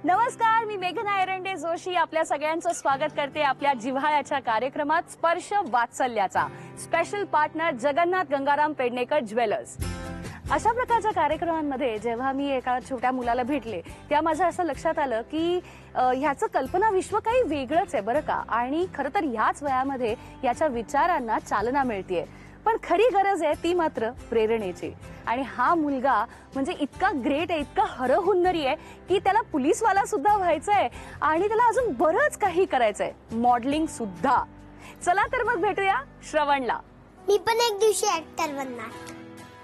नमस्कार, मी मेघना एरंडे जोशी आपल्या सगळ्यांचं स्वागत करते आपल्या जिव्हाळ्याच्या कार्यक्रमात स्पर्श वात्सल्याचा. Special partner Jagannath Gangaram Pednekar jewellers. अशा प्रकारच्या कार्यक्रमांमध्ये जेव्हा मी एका छोट्या मुलाला भेटले तेव्हा माझं असं लक्षात आलं की ह्याचं कल्पना विश्व काही वेगळंच आहे बरं का. आणि खरं तर ह्याच वयामध्ये याच्या विचारांना चालना मिळतेय. पण खरी गरज आहे ती मात्र प्रेरणेची. आणि हा मुलगा म्हणजे इतका ग्रेट आहे, इतका हरहुन्नरी आहे की त्याला पोलीसवाला सुद्धा व्हायचंय आणि त्याला अजून बरंच काही करायचंय, मॉडेलिंग सुद्धा. चला तर मग भेटूया श्रवणला. मी पण एक दिवशी ऍक्टर बनणार.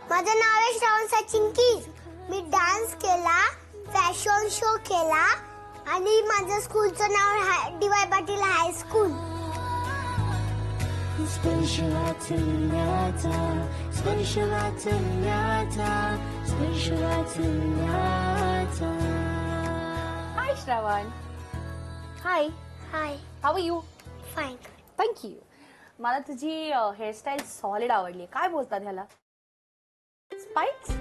माझं नाव आहे श्रवण सचिन कीर. मी डान्स केला, फॅशन शो केला आणि माझ्या स्कूलचं नाव D Y Patil high school. Hi Shravan. Hi hi. How are you? Fine. Thank you. मला तुझी हेअरस्टाईल सॉलिड आवडली. काय बोलतात ह्याला? स्पाइक्स?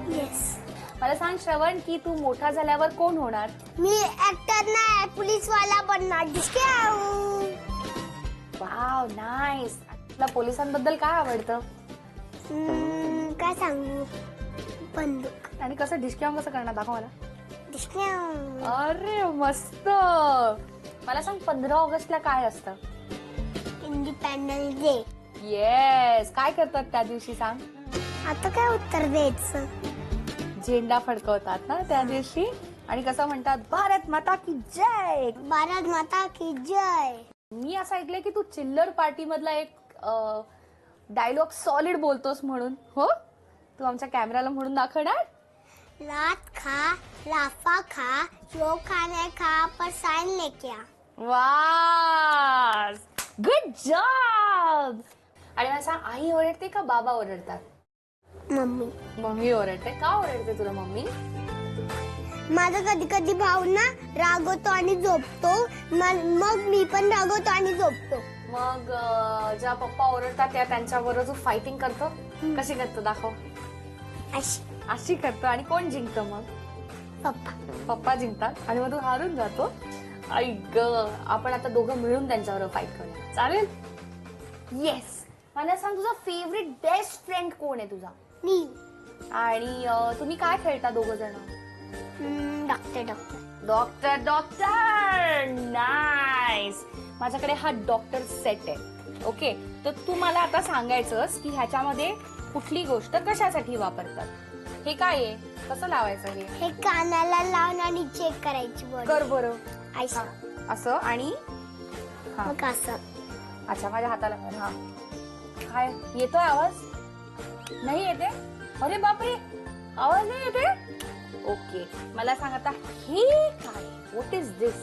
येस. मला सांग श्रवण की तू मोठा झाल्यावर कोण होणार? मी ऍक्टर नाही, पोलीसवाला बनणार. Wow, nice. तुला पोलिसांबद्दल काय आवडतं? काय सांगू? बंदूक. आणि कसं डिस्काउंट कसं करणार दाखव मला. डिस्काउंट. अरे मस्त. मला सांग 15 ऑगस्टला काय असतं? Independence day. येस. काय करतात त्या दिवशी सांग? आता काय उत्तर द्यायचं? झेंडा फडकवतात ना त्या दिवशी. आणि कसं म्हणतात, भारत माता की जय. भारत माता की जय. मी असं ऐकलंय की तू चिल्लर पार्टी मधला एक डायलॉग सॉलिड बोलतोस म्हणून. हो, तू आमच्या कॅमेराला म्हणून दाखवणार? लात खा, लाफा खा, जो खाने खा, पर साइन लेके आ. वा, गुड जॉब. आणि मला सांग, आई ओरडते का बाबा ओरडतात? मम्मी. मम्मी ओरडते. का ओरडते तुला मम्मी? माझा कधी कधी भाऊ ना रागवतो आणि झोपतो, मग मी पण रागवतो आणि झोपतो. मग जेव्हा पप्पा ओरडतात त्या त्यांच्याबरोबर तू फायटिंग करतो? कशी करतो दाखव. अशी. अशी करतो. आणि कोण जिंकतं मग? पप्पा. पप्पा जिंकतात आणि मग तू हारून जातो. आई ग. आपण आता दोघं मिळून त्यांच्याबरोबर फाईट करूया, चालेल? येस. मला सांग, तुझा फेवरेट बेस्ट फ्रेंड कोण आहे तुझा? मी. आणि तुम्ही काय खेळता दोघं जण? डॉक्टर. डॉक्टर. Doctor, nice. माझ्याकडे हा डॉक्टर सेट आहे. ओके, तर तू मला आता सांगायचंस की ह्याच्यामध्ये कुठली गोष्ट कशासाठी वापरतात. हे काय आहे, कसं लावायचं? हे कानाला लावून आणि चेक करायची बॉडी. कर बरं. असं आणि मग असं. अच्छा, माझ्या हाताला कर. हा, काय येतोय आवाज? नाही येते? अरे बापरे, आवाज नाही येते. ओके, मला सांग आता, हे काय? व्हॉट इज दिस?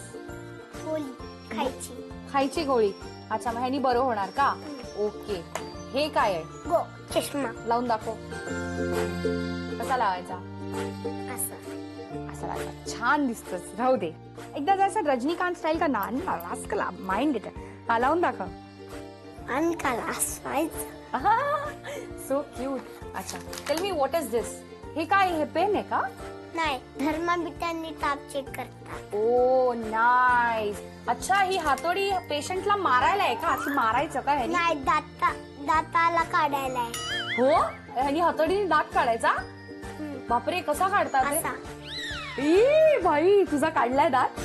गोळी खायची. खायची गोळी. अच्छा, मग ह्यानी बरं होणार का? ओके. हे काय आहे? चष्मा. लावून दाखव. कसा लावायचा? असं. असा लावायचा. छान दिसतस. राहू दे. एकदा जायचं रजनीकांत स्टाईल का ना माइंड येते. हा, लावून दाखव. आणि काला असवायचं. So cute. अच्छा, tell me, what is this? हे काय? हे पेन आहे का? नाही, थर्मामीटरने ताप चेक करतात. ओ नाईस. अच्छा, ही हातोडी पेशंटला मारायला आहे का? अशी मारायचं का ह्यानी? नाही, दाताला काढायला आहे. हो, ह्यानी हातोडीने दात काढायचा? बापरे, कसा काढतात? असा. ई भाई, तुझा काढलाय दात?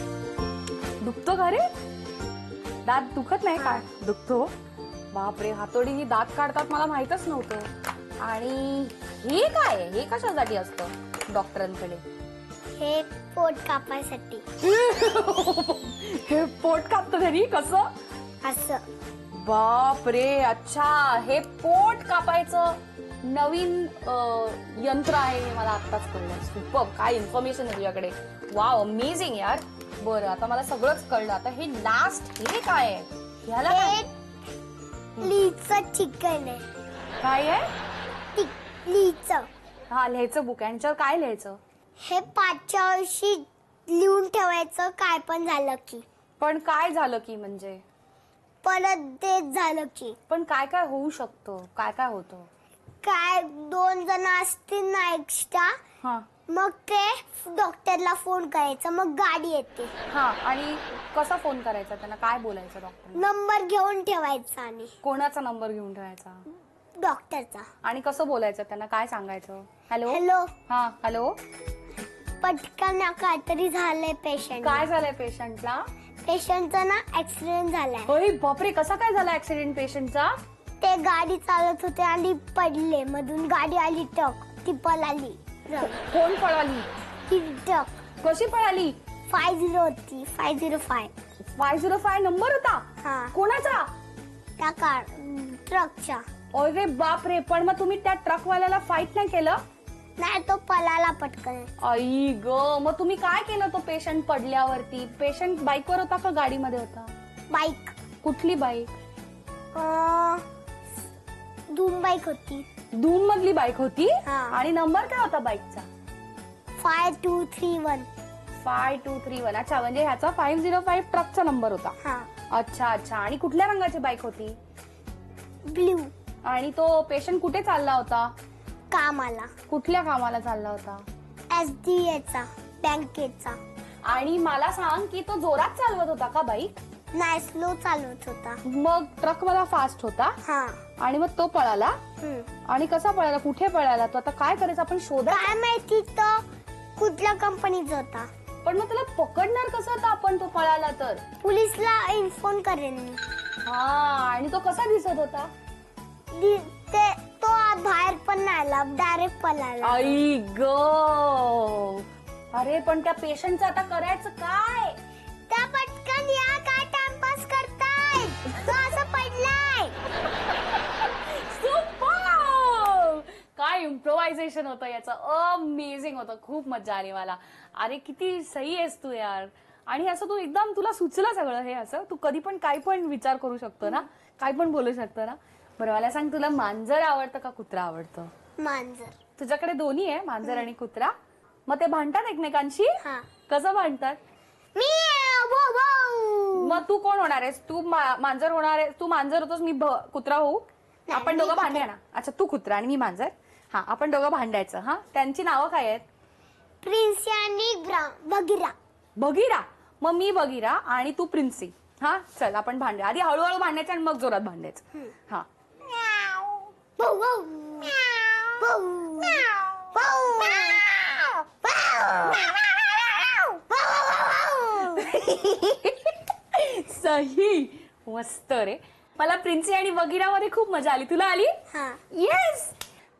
दुखतो का रे? दात दुखत नाही का? दुखतो. बापरे, हातोडीने दात काढतात, मला माहितच नव्हतं. आणि हे काय आहे? हे कशासाठी असतं डॉक्टरांकडे? हे पोट कापायसाठी. हे पोट कापतं घरी? कसं? असं. बापरे, अच्छा, हे पोट कापायचं नवीन यंत्र आहे हे मला आत्ताच कळलं. सुपर. काय इन्फॉर्मेशन आहे तुझ्याकडे. वाव, अमेझिंग यार. बरं, आता मला सगळंच कळलं. आता हे लास्ट, हे काय आहे? ह्याला लीचं चिकन आहे. काय आहे? लीचं. हा, लिहायचं बुक आहे. यांच्यावर काय लिहायचं? हे 5च्या वर्षी लिहून ठेवायचं, काय पण झालं की. पण काय झालं की म्हणजे? परत तेच झालं की. पण काय काय होऊ शकतं? काय काय होतं? काय 2 जण असतील ना एक्स्ट्रा, मग ते डॉक्टरला फोन करायचा, मग गाडी येते. हा, आणि कसा फोन करायचा त्यांना, काय बोलायचं डॉक्टर? नंबर घेऊन ठेवायचा आणि कोणाचा नंबर घेऊन ठेवायचा? डॉक्टरचा. आणि कसं बोलायचं त्यांना, काय सांगायचं? हॅलो. हॅलो, हा हॅलो. पटकन काहीतरी झालंय पेशंट. काय झालंय पेशंटला? पेशंटचा ना ऍक्सिडेंट झालाय. अरे बापरे, कसा काय झाला ऍक्सिडेंट पेशंटचा? ते गाडी चालत होते आणि पडले, मधून गाडी आली, ट्रक, ती पळाली. कोण पळाली? ती ट्रक कशी पळाली? 50 होती, 505. 505 नंबर होता? हा, कोणाचा? त्या कार ट्रकच्या. अरे बापरे, पण मग तुम्ही त्या ट्रकवाल्याला फाईट नाही केलं? नाही, तो पळाला पटकन. आई ग, मग तुम्ही काय केलं? तो पेशंट पडल्यावरती पेशंट बाईकवर होता का गाडीमध्ये होता? बाईक. कुठली बाईक? धूम बाईक होती. धूम मधली बाईक होती? हा. आणि नंबर काय होता बाईकचा? 5231. 5231. अच्छा, म्हणजे ह्याचा 505 ट्रकचा नंबर होता. हा, अच्छा अच्छा. आणि कुठल्या रंगाची बाईक होती? ब्ल्यू. आणि तो पेशंट कुठे चालला होता? कामाला. कुठल्या कामाला चालला होता? SDA चा, बँकेचा. आणि मला सांग की तो जोरात चालवत होता का बाईक? नाही, स्लो चालवत होता. मग ट्रकवाला फास्ट होता हा. आणि मग तो पळाला? हम्म. आणि कसा पळाला, कुठे पळाला तो? आता काय करायचं आपण, शोधा. काय माहिती तो कुठल्या कंपनीचा होता. पण मग त्याला पकडणार कसं आता आपण, तो पळाला तर? पोलिसला इन्फॉर्म करेन मी. हा, आणि तो कसा दिसत होता? तो बाहेर पण नाही आला, डायरेक्ट पळाला. आई ग. अरे पण त्या पेशंटचं आता करायचं काय? त्या पटकन या, काय टाइमपास करताय? तो असं पडलाय. सुपर! काय इम्प्रोव्हायझेशन होतं याचं, अमेझिंग होतं, खूप मजा आली मला. अरे किती सही आहेस तू यार. आणि असं तू एकदम, तुला सुचलं सगळं हे असं, तू कधी पण काय पण विचार करू शकतो ना, काय पण बोलू शकतो ना. बरं मला सांग, तुला मांजर आवडतं का कुत्रा आवडतं? मांजर. तुझ्याकडे दोन्ही आहे, मांजर आणि कुत्रा. मग ते भांडतात एकमेकांशी? हा. कसं भांडतात? मी मग तू कोण होणार आहेस? तू मांजर होणार आहे? तू मांजर होतोस, मी कुत्रा होऊ? आपण मी दोघं भांडूया ना. अच्छा, तू कुत्रा आणि मी मांजर. हा, आपण दोघं भांडायचं. हा, त्यांची नावं काय आहेत? प्रिन्सी आणि बगीरा. बगीरा. मग मी बगीरा आणि तू प्रिन्सी. हा, चल आपण भांडूया. आधी हळूहळू भांडायचं आणि मग जोरात भांडायचं. हा. सही, मस्त रे. मला प्रिन्सी आणि बगीरामध्ये खूप मजा आली. तुला आली? हा. येस.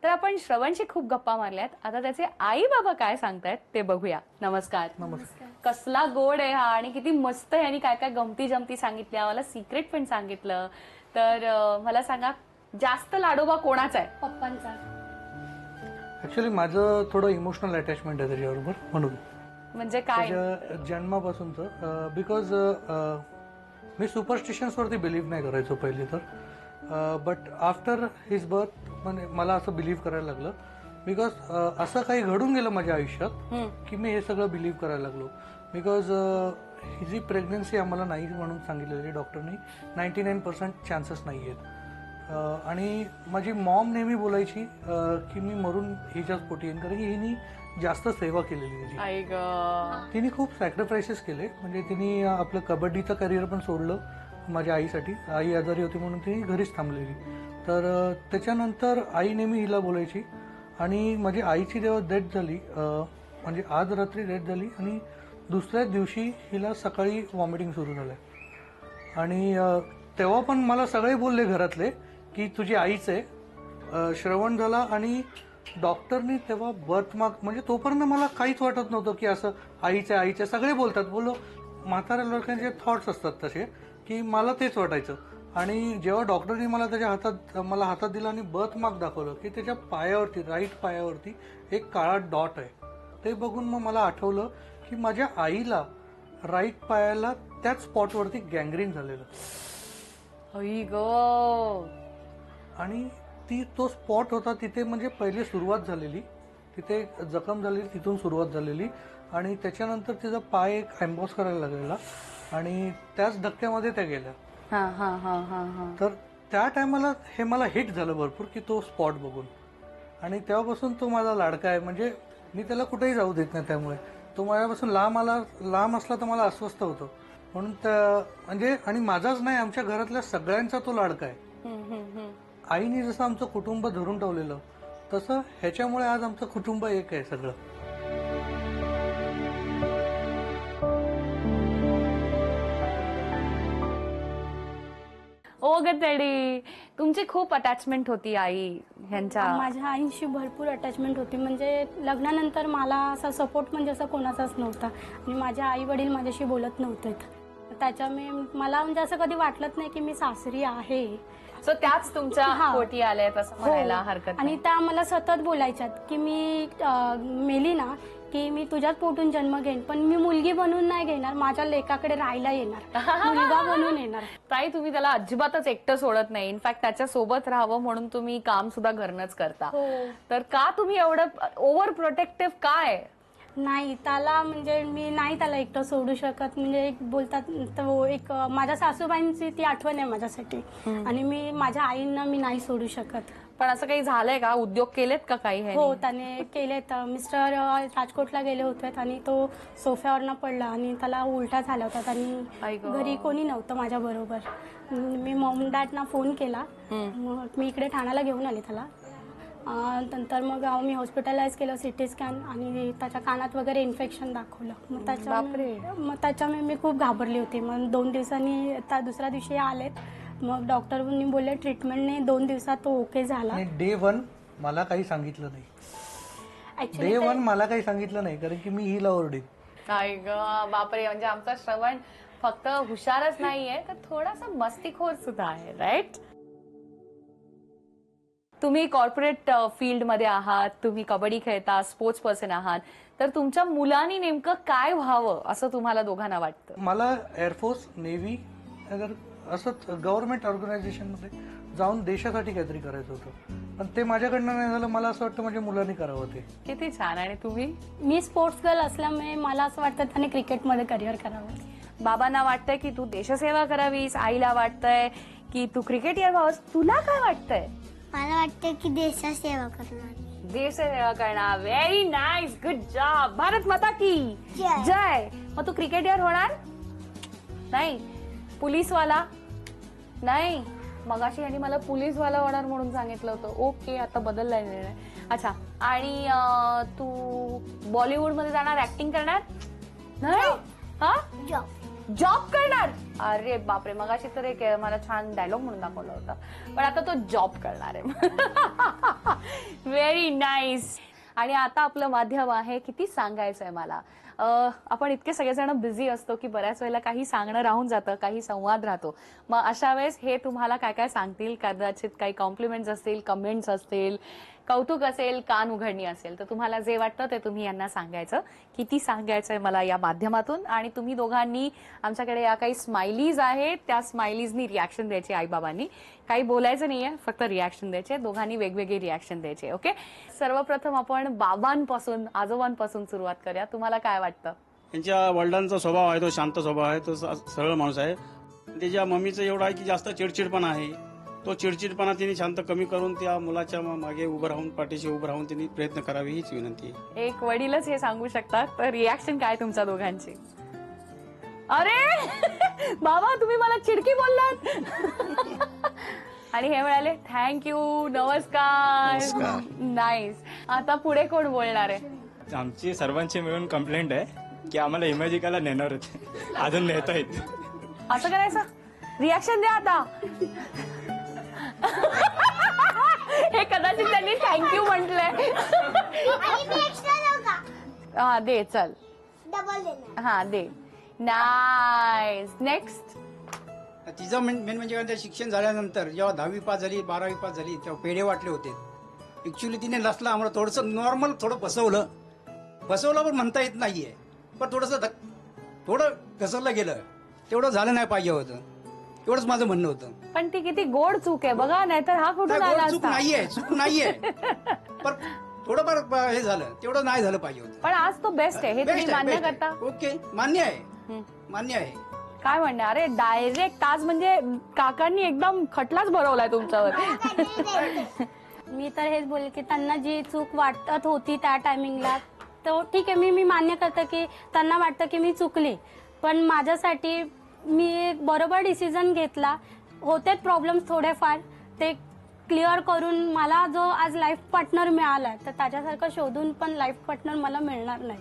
तर आपण श्रवणशी खूप गप्पा मारल्यात. आता त्याचे आई बाबा काय सांगतायत ते बघूया. नमस्कार. नमस्कार. कसला गोड आहे हा, आणि किती मस्त आहे. आणि काय काय गमती जमती सांगितल्या, मला सिक्रेट पण सांगितलं. तर मला सांगा, जास्त लाडोबा कोणाचा आहे? पप्पांचा. ऍक्च्युली माझं थोडं इमोशनल अटॅचमेंट आहे त्याच्याबरोबर, म्हणून. म्हणजे काय? त्याच्या जन्मापासूनचं. बिकॉज मी सुपरस्टिशन्स वरती बिलीव्ह नाही करायचो पहिले तर. बट आफ्टर हिज बर्थ म्हणजे मला असं बिलीव्ह करायला लागलं. बिकॉज असं काही घडून गेलं माझ्या आयुष्यात की मी हे सगळं बिलीव्ह करायला लागलो. बिकॉज ही जी प्रेग्नन्सी आम्हाला नाही म्हणून सांगितलेली डॉक्टरनी, 99% चान्सेस नाही आहेत. आणि माझी मॉम नेहमी बोलायची की मी मरून हिच्याच पोटी येईन, कारण की हिने जास्त सेवा केलेली माझी. आई ग. तिने खूप सॅक्रिफायसेस केले. म्हणजे तिने आपलं कबड्डीचं करिअर पण सोडलं माझ्या आईसाठी. आई आजारी होती म्हणून ती घरीच थांबलेली. तर त्याच्यानंतर आई नेहमी हिला बोलायची. आणि माझी आईची जेव्हा डेथ झाली, म्हणजे आज रात्री डेथ झाली, आणि दुसऱ्याच दिवशी हिला सकाळी वॉमिटिंग सुरू झालं. आणि तेव्हा पण मला सगळे बोलले घरातले की तुझी आईच आहे. श्रवण झाला आणि डॉक्टरनी तेव्हा बर्थ मार्क, म्हणजे तोपर्यंत मला काहीच वाटत नव्हतं की असं आईचे सगळे बोलतात. बोलो, म्हाताऱ्या लोकांचे थॉट्स असतात तसे, की मला तेच वाटायचं. आणि जेव्हा डॉक्टरनी मला हातात दिला आणि बर्थ मार्क दाखवलं की त्याच्या पायावरती, राईट पायावरती एक काळा डॉट आहे, ते बघून मग मला आठवलं की माझ्या आईला राईट पायाला त्याच स्पॉटवरती गँग्रीन झालेलं. आई ग. आणि तो स्पॉट होता तिथे, म्हणजे पहिले सुरुवात झालेली, तिथे जखम झालेली, तिथून सुरुवात झालेली. आणि त्याच्यानंतर तिचा पाय एक एम्बॉस करायला लागलेला आणि त्याच धक्क्यामध्ये त्या गेल्या. तर त्या टायमाला हे मला हिट झालं भरपूर की तो स्पॉट बघून. आणि तेव्हापासून तो माझा लाडका आहे. म्हणजे मी त्याला कुठेही जाऊ देत नाही. त्यामुळे तो माझ्यापासून लांब असला तर मला अस्वस्थ होतो. म्हणून म्हणजे आणि माझाच नाही, आमच्या घरातल्या सगळ्यांचा तो लाडका आहे. आईने जसं आमचं कुटुंब धरून ठेवलेलं तसं ह्याच्यामुळे आज आमचं कुटुंब एक आहे सगळं. ओ गतडी, तुमची खूप अटॅचमेंट होती आई ह्यांच्या. माझ्या आईशी भरपूर अटॅचमेंट होती. म्हणजे लग्नानंतर मला असा सपोर्ट म्हणजे असं कोणाचाच नव्हता आणि माझे आई वडील माझ्याशी बोलत नव्हते. त्याच्यामुळे मला म्हणजे असं कधी वाटलंच नाही की मी सासरी आहे. सो त्याच तुमच्या पोटी आल्या असं म्हणायला हरकत आणि त्या मला सतत बोलायच्यात की मी मेली ना की मी तुझ्याच पोटून जन्म घेईन, पण मी मुलगी बनून नाही घेणार, माझ्या लेकाकडे राहायला येणार, मुलगा बनून येणार. ताई तुम्ही त्याला अजिबातच एकटं सोडत नाही. इनफॅक्ट त्याच्या सोबत राहावं म्हणून तुम्ही काम सुद्धा घरनच करता. तर का तुम्ही एवढं ओव्हर प्रोटेक्टिव्ह काय? नाही, त्याला म्हणजे मी नाही त्याला एकटं सोडू शकत. म्हणजे एक बोलतात तो एक माझ्या सासूबाईंची ती आठवण आहे माझ्यासाठी आणि मी माझ्या आईंना मी नाही सोडू शकत. पण असं काही झालंय का? उद्योग केलेत का काही? हो, त्याने केलेत. मिस्टर राजकोटला गेले होते आणि तो सोफ्यावरनं पडला आणि त्याला उलटा झाला होता आणि घरी कोणी नव्हतं माझ्या बरोबर. मी मॉम डॅडना फोन केला, मग मी इकडे ठाण्याला घेऊन आले त्याला. नंतर मग मी हॉस्पिटलाइज केलं, सिटी स्कॅन, आणि त्याच्या कानात वगैरे इन्फेक्शन दाखवलं. मग त्याच्यामुळे मी खूप घाबरली होती. मग 2 दिवसांनी दुसऱ्या दिवशी आलेत. मग डॉक्टरांनी बोलले ट्रीटमेंटने 2 दिवसात तो ओके झाला. डे 1 मला काही सांगितलं नाही. डे 1 मला काही सांगितलं नाही, कारण की मी हिला ओरडीन. काय ग बापरे. म्हणजे आमचा श्रवण फक्त हुशारच नाहीये तर थोडासा मस्तीखोर सुद्धा आहे, राईट? तुम्ही कॉर्पोरेट फील्ड मध्ये आहात, तुम्ही कबड्डी खेळता, स्पोर्ट्स पर्सन आहात, तर तुमच्या मुलांनी नेमकं काय व्हावं असं तुम्हाला दोघांना वाटतं? मला एअरफोर्स, नेव्ही, अगर असंच गव्हर्नमेंट ऑर्गनायझेशन मध्ये जाऊन देशासाठी काहीतरी करायचं होतं, पण ते माझ्याकडनं नाही झालं. मला असं वाटतं माझ्या मुलांनी करावं ते. किती छान. आणि तुम्ही? मी स्पोर्ट्स गर्ल असल्यामुळे मला असं वाटतं त्याने क्रिकेटमध्ये करिअर करावं. बाबांना वाटतंय की तू देशसेवा करावीस, आईला वाटतंय की तू क्रिकेटर व्हावंस. तुला काय वाटतंय? मला वाटतं की देशाची सेवा करणार. देशसेवा करणार. Very nice, good job. Bharat माता की जय. मग तू क्रिकेटर होणार नाही? पोलीसवाला नाही? मगाशी यांनी मला पोलीसवाला होणार म्हणून सांगितलं होतं. ओके, आता बदललाय निर्णय. अच्छा, आणि तू बॉलिवूड मध्ये जाणार, ऍक्टिंग करणार नाही? हा, जॉब करणार. अरे बापरे, मगाशी तर एक मला छान डायलॉग म्हणून दाखवला होता, पण आता तो जॉब करणार आहे. Very nice. आणि आता आपलं माध्यम आहे, किती सांगायचं आहे मला. आपण इतके सगळेजण बिझी असतो की बऱ्याच वेळेला काही सांगणं राहून जातं, काही संवाद राहतो. मग अशा वेळेस हे तुम्हाला काय काय सांगतील, कदाचित काही कॉम्प्लिमेंट्स असतील, कमेंट्स असतील, कौतुक असेल, कान उघडणी असेल, तर तुम्हाला जे वाटतं ते तुम्ही यांना सांगायचं. किती सांगायचंय मला या माध्यमातून. आणि तुम्ही दोघांनी, आमच्याकडे या काही स्माइलीज आहेत, त्या स्माइलीजनी रिॲक्शन द्यायची. आईबाबांनी काही बोलायचं नाहीये, फक्त रिॲक्शन द्यायचे. दोघांनी वेगवेगळे रिॲक्शन द्यायचे. ओके, सर्वप्रथम आपण बाबांपासून, आजोबांपासून सुरुवात करूया. तुम्हाला काय वाटतं? त्यांच्या वडिलांचा स्वभाव आहे तो शांत स्वभाव आहे, तो सरळ माणूस आहे. त्याच्या मम्मीचं एवढं आहे की जास्त चिडचिडपणा आहे. तो चिडचिडपणा तिने शांत कमी करून त्या मुलाच्या मागे उभं राहून, पाठीशी उभं राहून तिने प्रयत्न करावे हीच विनंती आहे. एक वडीलच हे सांगू शकतात. तर रिॲक्शन काय तुमच्या दोघांची? अरे बाबा, तुम्ही मला चिडकी बोललात. आणि हे म्हणाले थँक्यू, नमस्कार. नाईस. आता पुढे कोण बोलणार आहे? आमची सर्वांची मिळून कंप्लेंट आहे की आम्हाला इमॅजिकाला नेणार होते, अजून नेता येत. असं करायचं? रिॲक्शन द्या आता. हे कदाचित त्यांनी थँक्यू म्हटलंय. हा दे, चल. डबल देणार. हा दे. नाईस. नेक्स्ट. तिचं मेन म्हणजे काय, शिक्षण झाल्यानंतर जेव्हा 10वी पास झाली, 12वी पास झाली, तेव्हा पेढे वाटले होते. ऍक्च्युली तिने नसला आम्हाला थोडंसं नॉर्मल थोडं बसवलं पण म्हणता येत नाहीये, पण थोडं घसरलं गेलं. तेवढं झालं नाही पाहिजे होतं, एवढंच माझं म्हणणं होतं. पण ती किती गोड चूक आहे बघा, नाहीतर हा कुठून आला चूक असता? चूक नाहीये पण थोडंफार हे झालं, तेवढं नाही झालं पाहिजे होतं. पण आज तो बेस्ट आहे, हे तुम्ही मान्य करता? ओके, मान्य आहे. काय म्हणणे? अरे डायरेक्ट आज म्हणजे काकांनी एकदम खटलाच भरवलाय तुमच्यावर. मी तर हेच बोलेल की त्यांना जी चूक वाटत होती त्या टायमिंगला तो ठीक आहे, मी मान्य करते की त्यांना वाटतं की मी चुकली, पण माझ्यासाठी मी एक बरोबर डिसिजन घेतला. होते प्रॉब्लेम्स थोडेफार, ते क्लिअर करून मला जो आज लाईफ पार्टनर मिळाला तर त्याच्यासारखं शोधून पण लाईफ पार्टनर मला मिळणार नाही,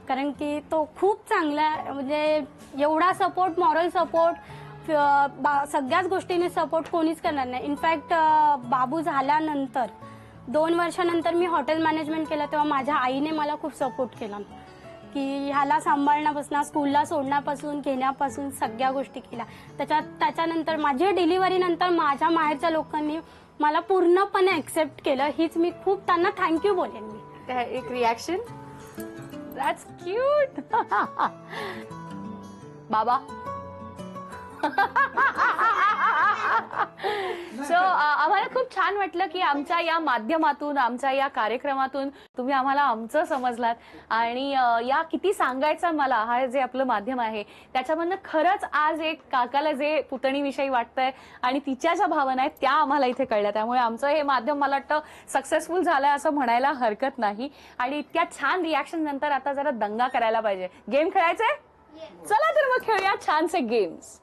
कारण की तो खूप चांगला आहे. म्हणजे एवढा सपोर्ट, मॉरल सपोर्ट, सगळ्याच गोष्टीने सपोर्ट कोणीच करणार नाही. इनफॅक्ट बाबू झाल्यानंतर 2 वर्षानंतर मी हॉटेल मॅनेजमेंट केलं तेव्हा माझ्या आईने मला खूप सपोर्ट केला की ह्याला सांभाळण्यापासून, स्कूलला सोडण्यापासून, घेण्यापासून सगळ्या गोष्टी केल्या. त्याच्यानंतर माझ्या डिलिव्हरीनंतर माझ्या माहेरच्या लोकांनी मला पूर्णपणे ऍक्सेप्ट केलं. हीच मी खूप त्यांना थँक्यू बोलेन मी. एक रिॲक्शन, दॅट्स क्यूट. बाबा सो आम्हाला खूप छान वाटलं की आमच्या या माध्यमातून, आमच्या या कार्यक्रमातून तुम्ही आम्हाला आमचं समजलात. आणि या किती सांगायचं मला, हा जे आपलं माध्यम आहे त्याच्यामधनं खरंच आज एक काकाला जे पुतणीविषयी वाटतंय आणि तिच्या ज्या भावना आहेत त्या आम्हाला इथे कळल्या. त्यामुळे आमचं हे माध्यम मला वाटतं सक्सेसफुल झालंय असं म्हणायला हरकत नाही. आणि इतक्या छान रिॲक्शन नंतर आता जरा दंगा करायला पाहिजे. गेम खेळायचंय? चला तर मग खेळूया छानसे गेम्स.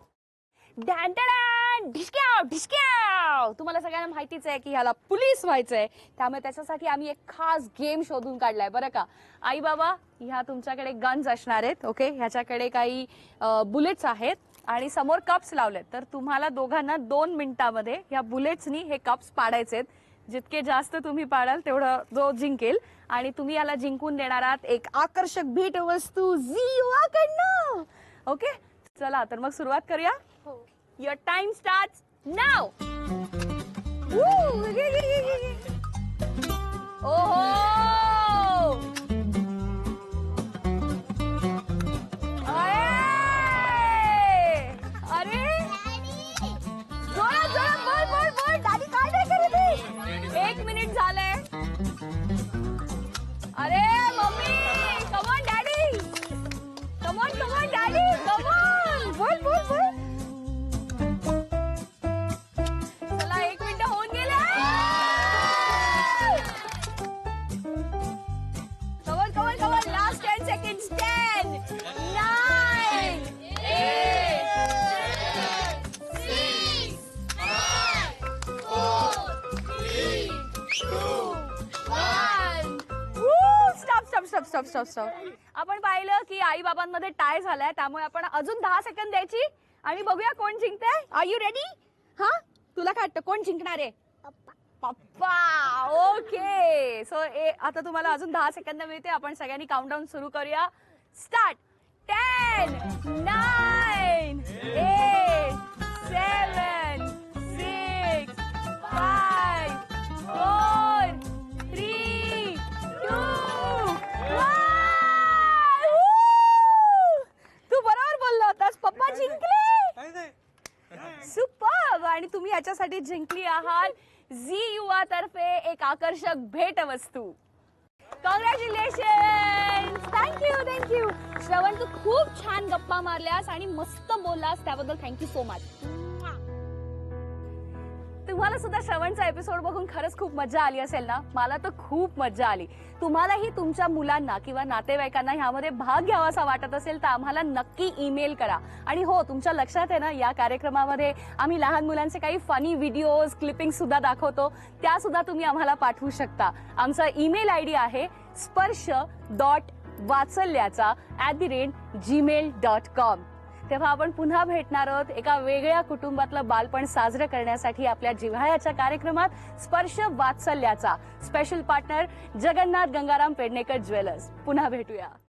ढिशक्याव ढिशक्याव. तुम्हाला सगळ्यांना माहितीच आहे की ह्याला पोलीस व्हायचंय, त्यामुळे त्याच्यासाठी आम्ही एक खास गेम शोधून काढलाय बरं का. आई बाबा, ह्या तुमच्याकडे गन्स असणार आहेत. ओके, ह्याच्याकडे काही बुलेट्स आहेत आणि समोर कप्स लावलेत. तर तुम्हाला दोघांना 2 मिनिटांमध्ये ह्या बुलेट्सनी हे कप्स पाडायचेत. जितके जास्त तुम्ही पाडाल तेवढं जो जिंकेल. आणि तुम्ही याला जिंकून देणार आहात एक आकर्षक भेटवस्तू झीवाकडनं. ओके, चला तर मग सुरुवात करूया. Your time starts now. Woo! Oh! अरे जोरात जोरात बोल बोल बोल. दादी काय नाही करत आहे? 1 मिनिट झालंय. अरे mummy, come on daddy, come on daddy, come on. बोल बोल बोल. चला 1 मिनिट होऊन गेले. Come on come on. Last 10 seconds. 10, 9, 8, 6, 5, 4, 3, 2, 1. Stop. आपण पाहिलं की आई बाबांमध्ये टाय झालाय, त्यामुळे आपण अजून 10 सेकंद द्यायची आणि बघूया कोण जिंकतंय. R you ready? हा, तुला काय वाटतं कोण जिंकणार आहे? पप्पा. ओके, सो आता तुम्हाला अजून 10 सेकंद मिळते. आपण सगळ्यांनी काउंटडाऊन सुरू करूया. स्टार्ट. 10, 9, 8, 7, 6, 5, 4, 3, 2, 1. तू बरोबर बोलला होतास, पप्पा जिंकले. सुपर. आणि तुम्ही याच्यासाठी जिंकली आहात झी युवा तर्फे एक आकर्षक भेटवस्तू. कॉंग्रॅच्युलेशन. थँक्यू. श्रवण, तू खूप छान गप्पा मारल्यास आणि मस्त बोललास, त्याबद्दल थँक्यू सो मच. तुम्हाला सुद्धा श्रवणचा एपिसोड बघून खरंच खूप मजा आली असेल ना? मला तर खूप मजा आली. तुम्हालाही तुमच्या मुलांना किंवा नातेवाईकांना ह्यामध्ये भाग घ्यावासा वाटत असेल तर आम्हाला नक्की ईमेल करा. आणि हो, तुमच्या लक्षात आहे ना, या कार्यक्रमामध्ये आम्ही लहान मुलांचे काही फनी व्हिडिओज, क्लिपिंग सुद्धा दाखवतो. त्या सुद्धा तुम्ही आम्हाला पाठवू शकता. आमचा ईमेल आयडी आहे sparsh.vatsalyacha@gmail.com. तेव्हा आपण पुन्हा भेटणार आहोत एका वेगळ्या कुटुंबातलं बालपण साजरं करण्यासाठी आपल्या जिव्हाळ्याच्या कार्यक्रमात. स्पर्श वात्सल्याचा special partner Jagannath Gangaram Pednekar jewellers. पुन्हा भेटूया.